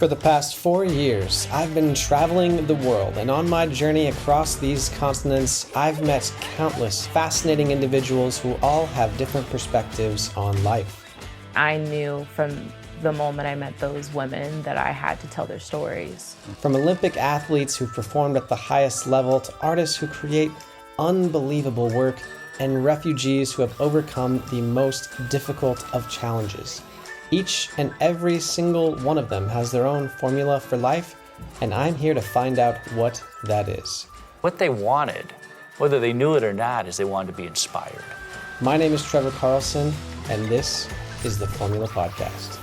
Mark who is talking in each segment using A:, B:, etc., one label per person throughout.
A: For the past 4 years, I've been traveling the world, and on my journey across these continents, I've met countless fascinating individuals who all have different perspectives on life.
B: I knew from the moment I met those women that I had to tell their stories.
A: From Olympic athletes who performed at the highest level to artists who create unbelievable work and refugees who have overcome the most difficult of challenges. Each and every single one of them has their own formula for life, and I'm here to find out what that is.
C: What they wanted, whether they knew it or not, is they wanted to be inspired.
A: My name is Trevor Carlson, and this is the Formula Podcast.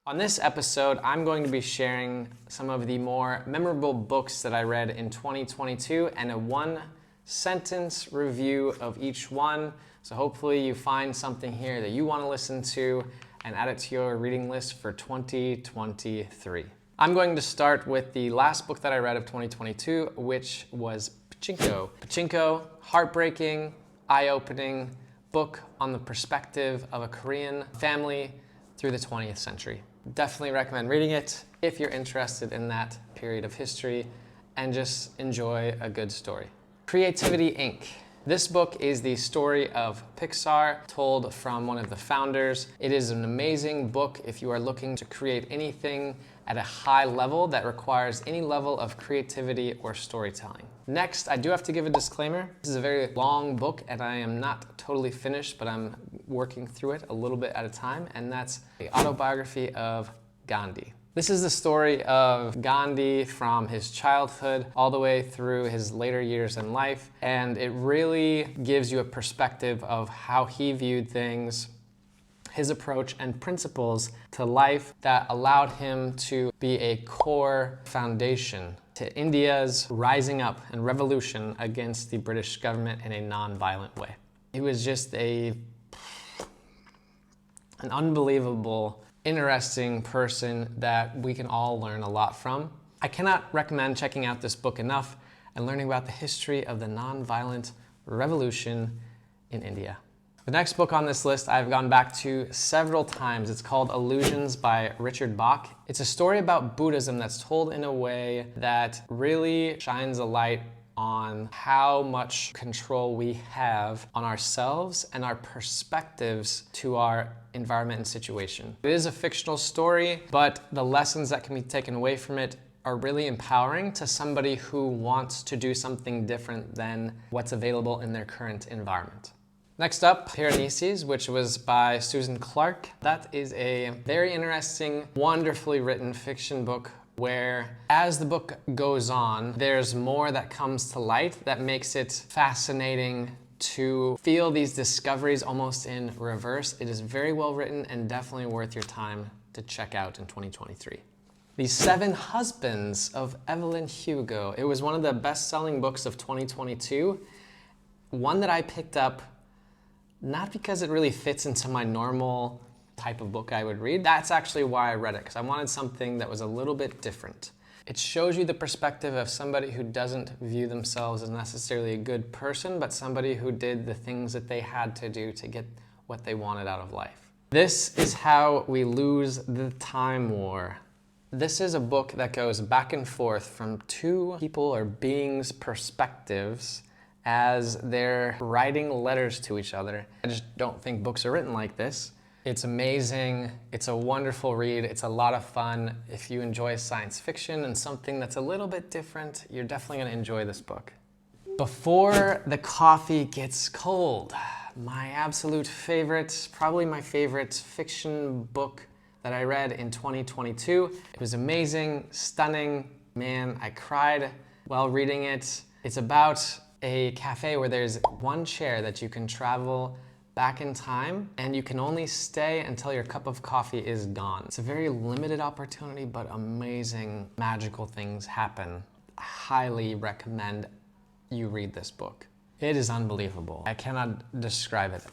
A: On this episode, I'm going to be sharing some of the more memorable books that I read in 2022 and a one-sentence review of each one. So hopefully you find something here that you want to listen to and add it to your reading list for 2023. I'm going to start with the last book that I read of 2022, which was Pachinko. Pachinko, heartbreaking, eye-opening book on the perspective of a Korean family through the 20th century. Definitely recommend reading it if you're interested in that period of history and just enjoy a good story. Creativity Inc. This book is the story of Pixar, told from one of the founders. It is an amazing book if you are looking to create anything at a high level that requires any level of creativity or storytelling. Next, I do have to give a disclaimer. This is a very long book and I am not totally finished, but I'm working through it a little bit at a time, and that's the autobiography of Gandhi. This is the story of Gandhi from his childhood all the way through his later years in life, and it really gives you a perspective of how he viewed things, his approach and principles to life that allowed him to be a core foundation to India's rising up and revolution against the British government in a non-violent way. He was just an unbelievable, interesting person that we can all learn a lot from. I cannot recommend checking out this book enough and learning about the history of the non-violent revolution in India. The next book on this list I've gone back to several times. It's called Illusions by Richard Bach. It's a story about Buddhism that's told in a way that really shines a light on how much control we have on ourselves and our perspectives to our environment and situation. It is a fictional story, but the lessons that can be taken away from it are really empowering to somebody who wants to do something different than what's available in their current environment. Next up, Piranesi, which was by Susan Clark. That is a very interesting, wonderfully written fiction book where, as the book goes on, there's more that comes to light that makes it fascinating to feel these discoveries almost in reverse. It is very well written and definitely worth your time to check out in 2023. The Seven Husbands of Evelyn Hugo. It was one of the best-selling books of 2022. One that I picked up not because it really fits into my normal type of book I would read. That's actually why I read it, because I wanted something that was a little bit different. It shows you the perspective of somebody who doesn't view themselves as necessarily a good person, but somebody who did the things that they had to do to get what they wanted out of life. This is How We Lose the Time War. This is a book that goes back and forth from two people or beings' perspectives as they're writing letters to each other. I just don't think books are written like this. It's amazing, it's a wonderful read, it's a lot of fun. If you enjoy science fiction and something that's a little bit different, you're definitely gonna enjoy this book. Before the Coffee Gets Cold, my absolute favorite, probably my favorite fiction book that I read in 2022. It was amazing, stunning. Man, I cried while reading it. It's about a cafe where there's one chair that you can travel back in time, and you can only stay until your cup of coffee is gone. It's a very limited opportunity, but amazing, magical things happen. I highly recommend you read this book. It is unbelievable. I cannot describe it.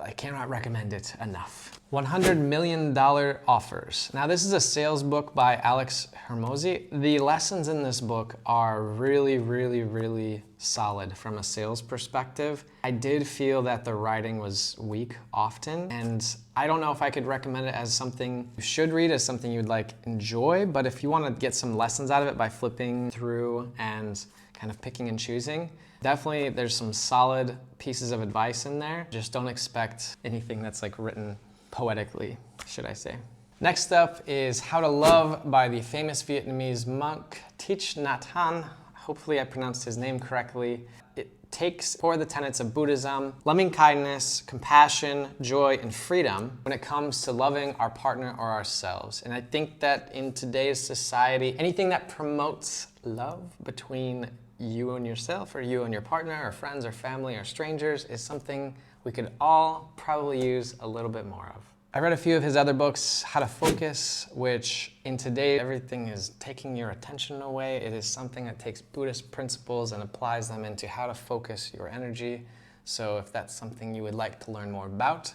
A: I cannot recommend it enough. $100 million offers. Now this is a sales book by Alex Hermosi. The lessons in this book are really, really, really solid from a sales perspective. I did feel that the writing was weak often, and I don't know if I could recommend it as something you should read, as something you'd like enjoy, but if you want to get some lessons out of it by flipping through and kind of picking and choosing, definitely there's some solid pieces of advice in there. Just don't expect anything that's like written poetically, should I say. Next up is How to Love by the famous Vietnamese monk Thich Nhat Hanh. Hopefully I pronounced his name correctly. It takes for the tenets of Buddhism, loving kindness, compassion, joy, and freedom when it comes to loving our partner or ourselves. And I think that in today's society, anything that promotes love between you and yourself, or you and your partner, or friends, or family, or strangers, is something we could all probably use a little bit more of. I read a few of his other books, How to Focus, which in today everything is taking your attention away. It is something that takes Buddhist principles and applies them into how to focus your energy. So if that's something you would like to learn more about,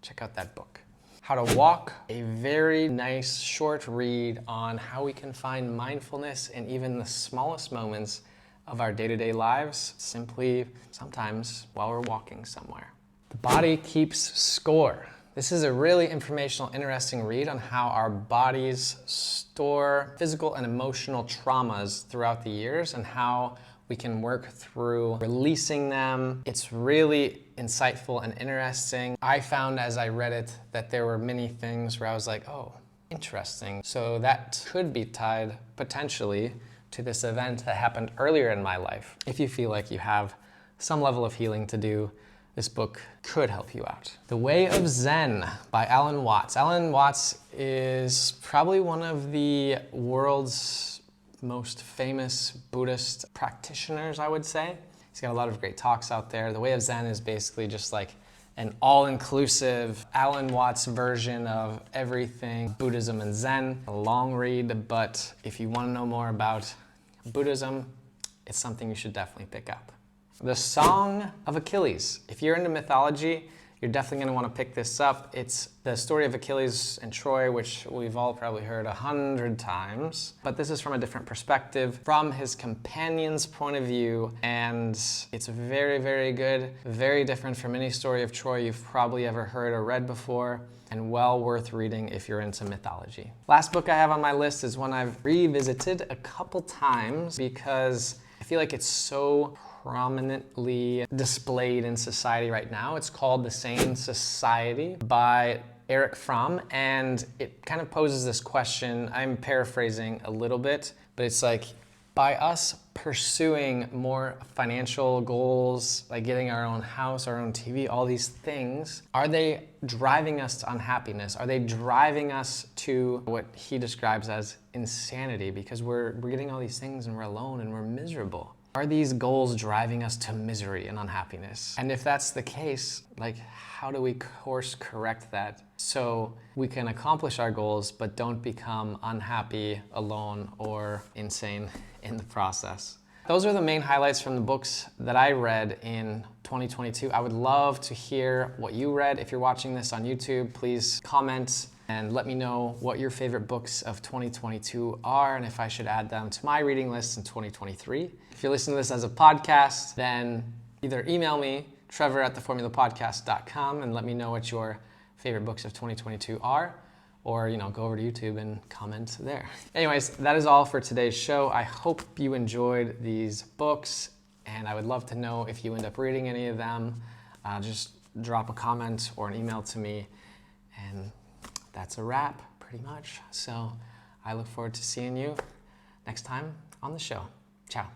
A: check out that book. How to Walk, a very nice short read on how we can find mindfulness in even the smallest moments of our day-to-day lives, simply sometimes while we're walking somewhere. The Body Keeps Score. This is a really informational, interesting read on how our bodies store physical and emotional traumas throughout the years and how we can work through releasing them. It's really insightful and interesting. I found as I read it that there were many things where I was like, oh, interesting. So that could be tied potentially to this event that happened earlier in my life. If you feel like you have some level of healing to do, this book could help you out. The Way of Zen by Alan Watts. Alan Watts is probably one of the world's most famous Buddhist practitioners, I would say. He's got a lot of great talks out there. The Way of Zen is basically just like an all-inclusive Alan Watts version of everything Buddhism and Zen. A long read, but if you want to know more about Buddhism, it's something you should definitely pick up. The Song of Achilles. If you're into mythology, you're definitely going to want to pick this up. It's the story of Achilles and Troy, which we've all probably heard 100 times. But this is from a different perspective, from his companion's point of view. And it's very, very good. Very different from any story of Troy you've probably ever heard or read before. And well worth reading if you're into mythology. Last book I have on my list is one I've revisited a couple times because I feel like it's so prominently displayed in society right now. It's called The Sane Society by Eric Fromm, and it kind of poses this question. I'm paraphrasing a little bit, but it's like, by us pursuing more financial goals, like getting our own house, our own TV, all these things, are they driving us to unhappiness? Are they driving us to what he describes as insanity? Because we're getting all these things and we're alone and we're miserable. Are these goals driving us to misery and unhappiness? And if that's the case, like, how do we course correct that so we can accomplish our goals but don't become unhappy, alone, or insane in the process? Those are the main highlights from the books that I read in 2022. I would love to hear what you read. If you're watching this on YouTube, please comment and let me know what your favorite books of 2022 are and if I should add them to my reading list in 2023. If you're listening to this as a podcast, then either email me, trevor@theformulapodcast.com, and let me know what your favorite books of 2022 are, or go over to YouTube and comment there. Anyways, that is all for today's show. I hope you enjoyed these books, and I would love to know if you end up reading any of them. Just drop a comment or an email to me, and that's a wrap, pretty much. So I look forward to seeing you next time on the show. Ciao.